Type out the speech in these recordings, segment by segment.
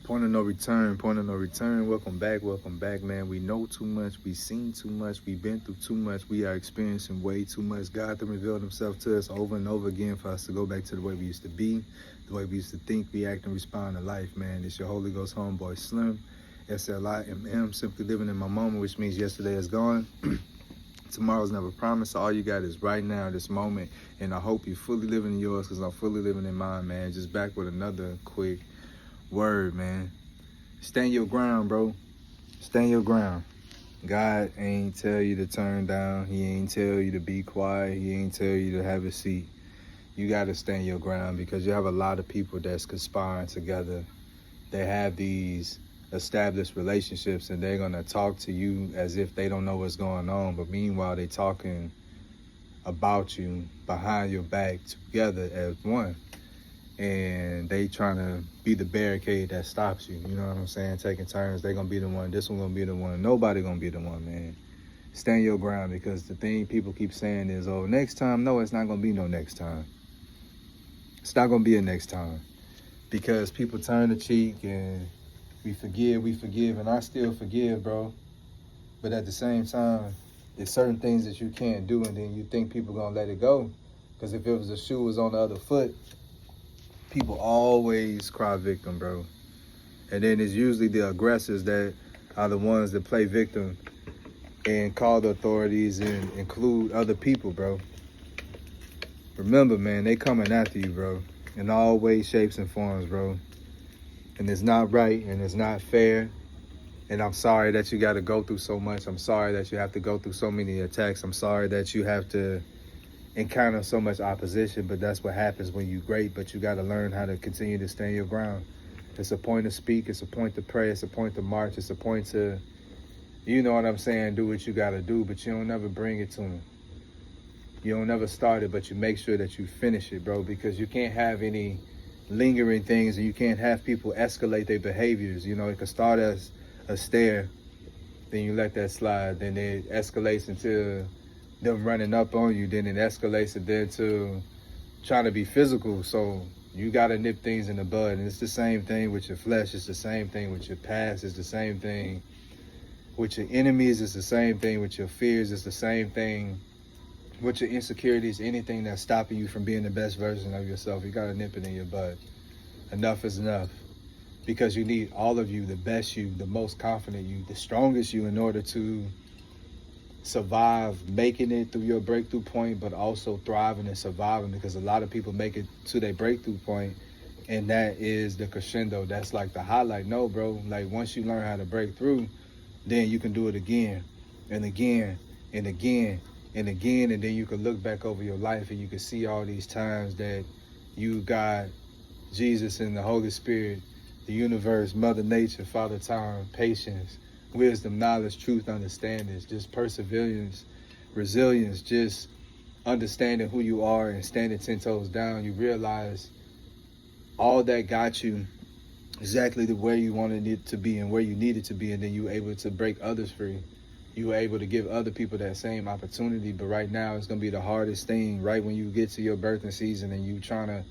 Point of no return, point of no return. Welcome back, man. We know too much, we seen too much, we've been through too much, we are experiencing way too much. God to reveal himself to us over and over again for us to go back to the way we used to be, the way we used to think, react, and respond to life, man. It's your Holy Ghost homeboy Slim, SLIMM, simply living in my moment, which means yesterday is gone. Tomorrow's never promised. So all you got is right now, this moment, and I hope you're fully living in yours because I'm fully living in mine, man. Just back with another quick word, man. Stand your ground, bro. Stand your ground. God ain't tell you to turn down. He ain't tell you to be quiet. He ain't tell you to have a seat. You got to stand your ground because you have a lot of people that's conspiring together. They have these established relationships and they're going to talk to you as if they don't know what's going on. But meanwhile, they talking about you behind your back together as one. And they trying to be the barricade that stops you. You know what I'm saying? Taking turns. They gonna be the one. This one gonna be the one. Nobody gonna be the one, man. Stand your ground because the thing people keep saying is, oh, next time. No, it's not gonna be no next time. It's not gonna be a next time because people turn the cheek and we forgive, and I still forgive, bro. But at the same time, there's certain things that you can't do, and then you think people gonna let it go. Because if it was the shoe was on the other foot, people always cry victim, bro. And then it's usually the aggressors that are the ones that play victim and call the authorities and include other people, bro. Remember, man, they coming after you, bro, in all ways, shapes, and forms, bro. And it's not right and it's not fair. And I'm sorry that you got to go through so much. I'm sorry that you have to go through so many attacks. I'm sorry that you have to encounter so much opposition, but that's what happens when you great. But you got to learn how to continue to stand your ground. It's a point to speak. It's a point to pray. It's a point to march. It's a point to, you know what I'm saying, do what you got to do, but you don't never bring it to them. You don't never start it, but you make sure that you finish it, bro, because you can't have any lingering things and you can't have people escalate their behaviors. You know, it can start as a stare, then you let that slide, then it escalates into them running up on you, then it escalates and then to trying to be physical. So you got to nip things in the bud. And it's the same thing with your flesh. It's the same thing with your past. It's the same thing with your enemies. It's the same thing with your fears. It's the same thing with your insecurities. Anything that's stopping you from being the best version of yourself, you got to nip it in your bud. Enough is enough. Because you need all of you, the best you, the most confident you, the strongest you in order to survive making it through your breakthrough point, but also thriving and surviving, because a lot of people make it to their breakthrough point and that is the crescendo. That's like the highlight. No, bro, like once you learn how to break through, then you can do it again and again and again and again, and then you can look back over your life and you can see all these times that you got Jesus and the Holy Spirit, the universe, Mother Nature, Father Time, patience, wisdom, knowledge, truth, understanding, just perseverance, resilience, just understanding who you are and standing 10 toes down. You realize all that got you exactly the way you wanted it to be and where you needed to be, and then you were able to break others free. You were able to give other people that same opportunity, but right now it's going to be the hardest thing right when you get to your birthing season and you trying to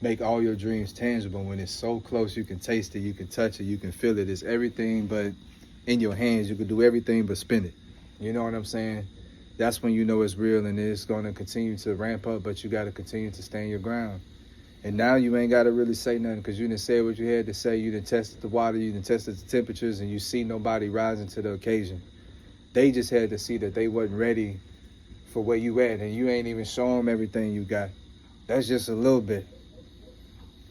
make all your dreams tangible. When it's so close, you can taste it, you can touch it, you can feel it. It's everything but in your hands. You can do everything but spin it. You know what I'm saying? That's when you know it's real, and it's going to continue to ramp up, but you got to continue to stand your ground. And now you ain't got to really say nothing because you didn't say what you had to say. You didn't test the water, you didn't test the temperatures, and you see nobody rising to the occasion. They just had to see that they wasn't ready for where you at, and you ain't even show them everything you got. That's just a little bit.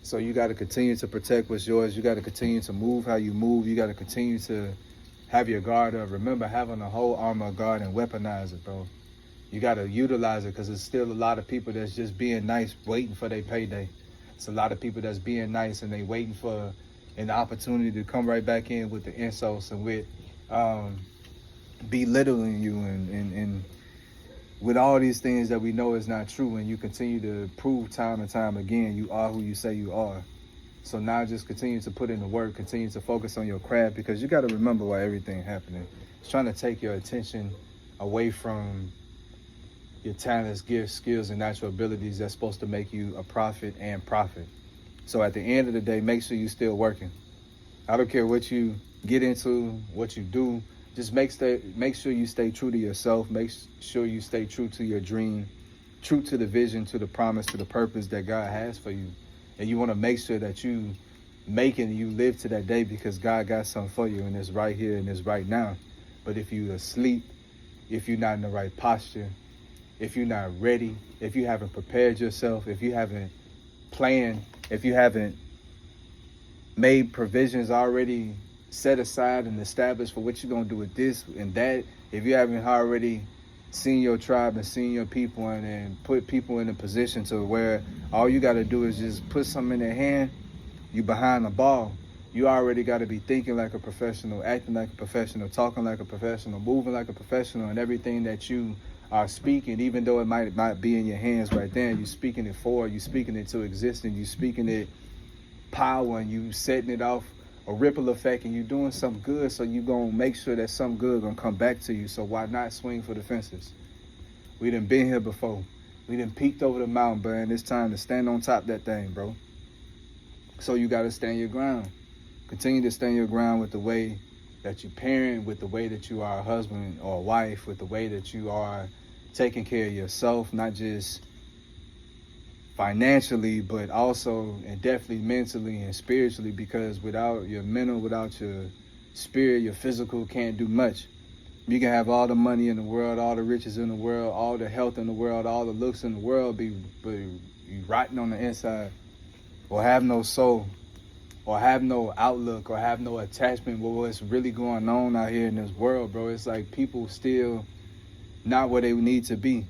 So you got to continue to protect what's yours. You got to continue to move how you move. You got to continue to have your guard up. Remember, having a whole armor of God and weaponize it, bro. You got to utilize it because there's still a lot of people that's just being nice, waiting for their payday. It's a lot of people that's being nice and they waiting for an opportunity to come right back in with the insults and with belittling you and with all these things that we know is not true, and you continue to prove time and time again you are who you say you are. So now just continue to put in the work, continue to focus on your craft, because you got to remember why everything happening. It's trying to take your attention away from your talents, gifts, skills, and natural abilities that's supposed to make you a prophet and profit. So at the end of the day, make sure you're still working. I don't care what you get into, what you do. Just make sure you stay true to yourself. Make sure you stay true to your dream, true to the vision, to the promise, to the purpose that God has for you. And you want to make sure that you make it and you live to that day, because God got something for you, and it's right here and it's right now. But if you're asleep, if you're not in the right posture, if you're not ready, if you haven't prepared yourself, if you haven't planned, if you haven't made provisions already set aside and established for what you're going to do with this and that, if you haven't already seen your tribe and seen your people and put people in a position to where all you got to do is just put something in their hand, you behind the ball. You already got to be thinking like a professional, acting like a professional, talking like a professional, moving like a professional, and everything that you are speaking, even though it might not be in your hands right then, you speaking it forward, you speaking it to existence, you speaking it power, and you setting it off a ripple effect, and you doing something good, so you gonna make sure that something good gonna come back to you. So why not swing for the fences? We done been here before. We done peeked over the mountain, bro, and it's time to stand on top of that thing, bro. So you gotta stand your ground. Continue to stand your ground with the way that you parent, with the way that you are a husband or a wife, with the way that you are taking care of yourself, not just financially, but also and definitely mentally and spiritually, because without your mental, without your spirit, your physical can't do much. You can have all the money in the world, all the riches in the world, all the health in the world, all the looks in the world, be rotten on the inside, or have no soul, or have no outlook, or have no attachment with what's really going on out here in this world, bro. It's like people still not where they need to be.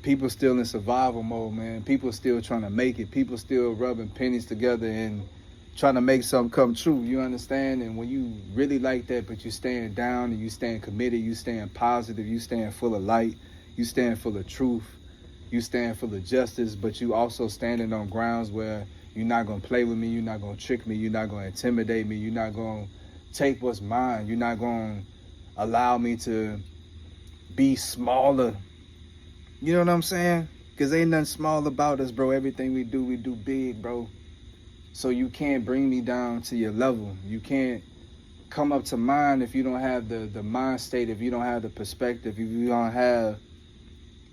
People still in survival mode, man. People still trying to make it. People still rubbing pennies together and trying to make something come true. You understand? And when you really like that, but you staying down and you staying committed, you staying positive, you staying full of light, you staying full of truth, you staying full of justice, but you also standing on grounds where you're not going to play with me, you're not going to trick me, you're not going to intimidate me, you're not going to take what's mine, you're not going to allow me to be smaller. You know what I'm saying? Because ain't nothing small about us, bro. Everything we do big, bro. So you can't bring me down to your level. You can't come up to mine if you don't have the mind state, if you don't have the perspective, if you don't have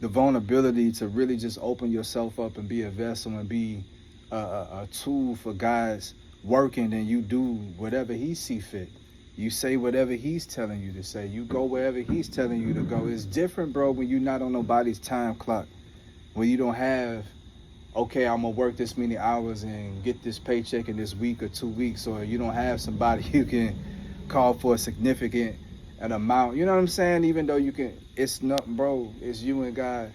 the vulnerability to really just open yourself up and be a vessel and be a tool for God's working, and you do whatever he see fit. You say whatever he's telling you to say. You go wherever he's telling you to go. It's different, bro, when you're not on nobody's time clock. When you don't have, okay, I'm going to work this many hours and get this paycheck in this week or 2 weeks. Or you don't have somebody you can call for a significant amount. You know what I'm saying? Even though you can, it's nothing, bro. It's you and God.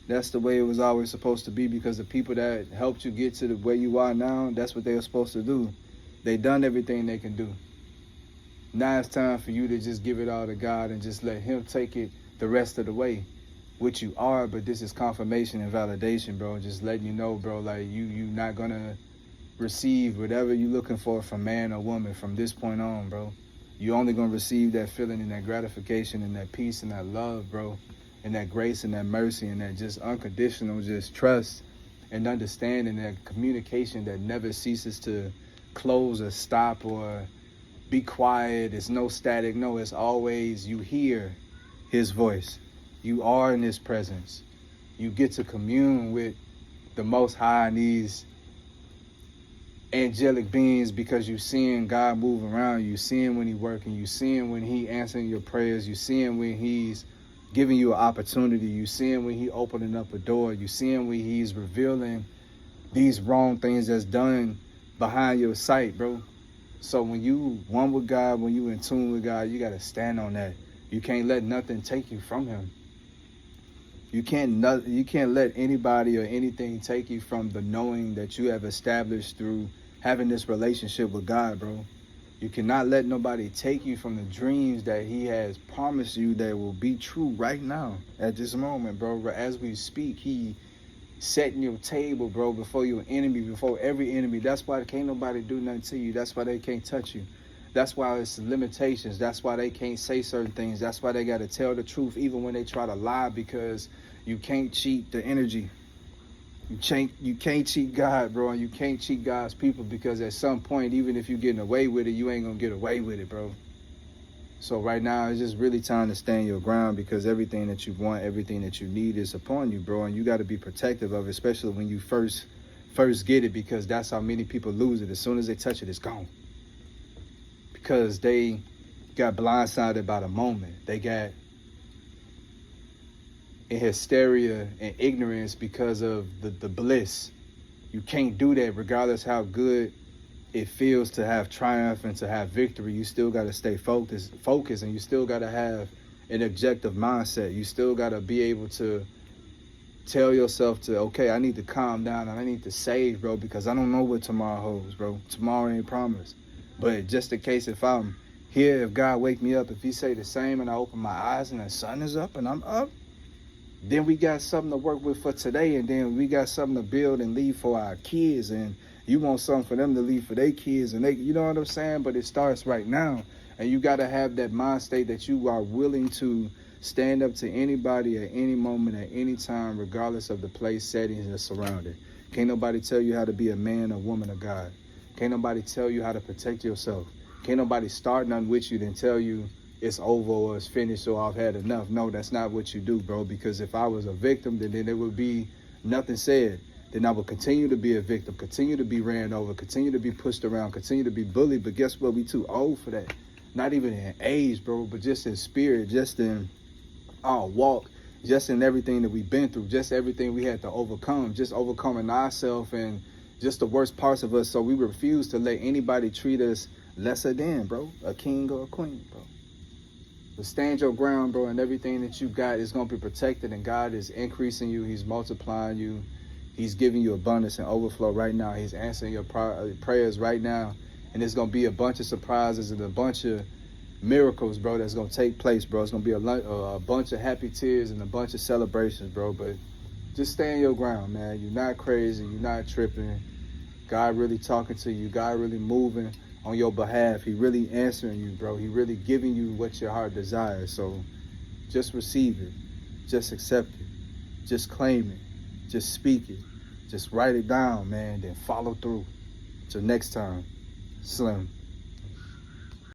That's the way it was always supposed to be, because the people that helped you get to the way you are now, that's what they were supposed to do. They done everything they can do. Now it's time for you to just give it all to God and just let him take it the rest of the way, which you are. But this is confirmation and validation, bro. Just letting you know, bro, like you not going to receive whatever you're looking for from man or woman from this point on, bro. You're only going to receive that feeling and that gratification and that peace and that love, bro, and that grace and that mercy and that just unconditional just trust and understanding, that communication that never ceases to close or stop or be quiet. It's no static. No, it's always you hear his voice. You are in his presence. You get to commune with the Most High and these angelic beings, because you seeing God move around you. Seeing when he working. You seeing when he answering your prayers. You seeing when he's giving you an opportunity. You seeing when he opening up a door. You seeing when he's revealing these wrong things that's done behind your sight, bro. So when you one with God, when you in tune with God, you got to stand on that. You can't let nothing take you from him. You can't let anybody or anything take you from the knowing that you have established through having this relationship with God, bro. You cannot let nobody take you from the dreams that he has promised you that will be true right now at this moment, bro. As we speak, he setting your table, bro, before your enemy, before every enemy. That's why can't nobody do nothing to you. That's why they can't touch you. That's why it's limitations. That's why they can't say certain things. That's why they got to tell the truth even when they try to lie, because you can't cheat the energy. You can't cheat God, bro, and you can't cheat God's people, because at some point, even if you're getting away with it, you ain't gonna get away with it, bro. So right now, it's just really time to stand your ground, because everything that you want, everything that you need is upon you, bro, and you got to be protective of it, especially when you first get it, because that's how many people lose it. As soon as they touch it, it's gone, because they got blindsided by the moment. They got in hysteria and ignorance because of the bliss. You can't do that regardless how good it feels to have triumph and to have victory. You still got to stay focused, and you still got to have an objective mindset. You still got to be able to tell yourself to, okay, I need to calm down and I need to save, bro, because I don't know what tomorrow holds, bro. Tomorrow ain't promised. But just in case, if I'm here, if God wake me up, if he say the same and I open my eyes and the sun is up and I'm up, then we got something to work with for today, and then we got something to build and leave for our kids, and you want something for them to leave for their kids, and they, you know what I'm saying? But it starts right now, and you got to have that mind state that you are willing to stand up to anybody at any moment, at any time, regardless of the place, settings, and surrounding. Can't nobody tell you how to be a man or woman of God. Can't nobody tell you how to protect yourself. Can't nobody start nothing with you then tell you it's over or it's finished or I've had enough. No, that's not what you do, bro, because if I was a victim, then there would be nothing said. Then I would continue to be a victim, continue to be ran over, continue to be pushed around, continue to be bullied. But guess what? We too old for that. Not even in age, bro, but just in spirit, just in our walk, just in everything that we've been through, just everything we had to overcome, just overcoming ourselves and just the worst parts of us. So we refuse to let anybody treat us lesser than, bro, a king or a queen, bro. But stand your ground, bro, and everything that you got is going to be protected, and God is increasing you. He's multiplying you. He's giving you abundance and overflow right now. He's answering your prayers right now, and there's going to be a bunch of surprises and a bunch of miracles, bro, that's going to take place, bro. It's going to be a bunch of happy tears and a bunch of celebrations, bro, but just stand your ground, man. You're not crazy. You're not tripping. God really talking to you. God really moving on your behalf. He really answering you, bro. He really giving you what your heart desires. So just receive it. Just accept it. Just claim it. Just speak it. Just write it down, man. Then follow through. Till next time, Slim.